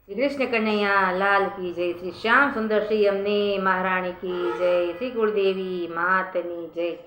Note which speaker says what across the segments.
Speaker 1: श्री कृष्ण कन्हैया लाल की जय। श्री श्याम सुंदर श्री अम्ने महाराणी की जय। श्री गुरुदेवी मातनी जय।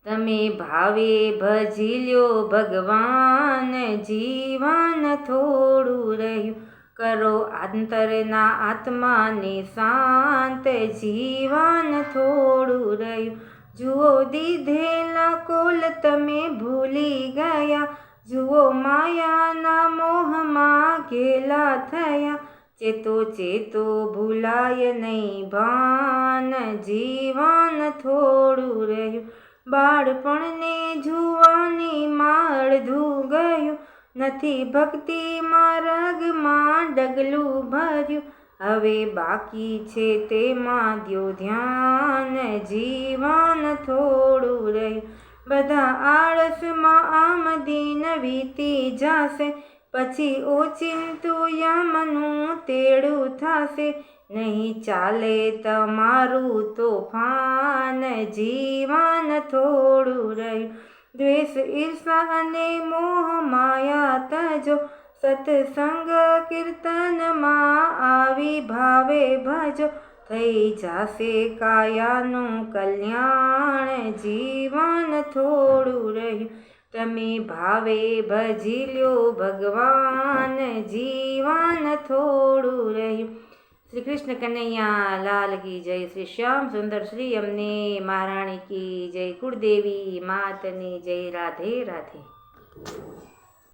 Speaker 1: तमे भावे भजी ल्यो भगवान, जीवन थोड़ू रह्यु करो अंतरना आत्मा ने शांत, जीवन थोड़ू रह्यु जुओ दीधेला कोल तमे भूली गया, जुओ मायाना मोहमां घेला थया, चेतो चेतो भूलाय नहीं भान, जीवन थोड़ू रह्यु बाळपणने जुवानीमां अडधું ગયું, નથી ભક્તિમાં રગમાં ડગલું ભર્યું, હવે બાકી છે તેમાં દ્યો ધ્યાન, જીવન થોડું રહ્યું બધા આળસમાં આમદીન વીતી જાશે, પછી ઓચિંતું યમનું તેડું થાશે, નહીં ચાલે તમારું તોફાન, જીવન થોડું રહ્યું દ્વેષ ઈર્ષા અને મોહ માયા તજો, સત્સંગ કીર્તનમાં આવી ભાવે ભજો, થઈ જાશે કાયાનું કલ્યાણ, જીવન થોડું રહ્યું તમે ભાવે ભજી લ્યો ભગવાન, જીવન થોડું રહ્યું। श्री कृष्ण कन्हैया लाल की जय। श्री श्याम सुंदर श्री अम्ने महाराणी की जय। कुलदेवी मातनी जय। राधे राधे।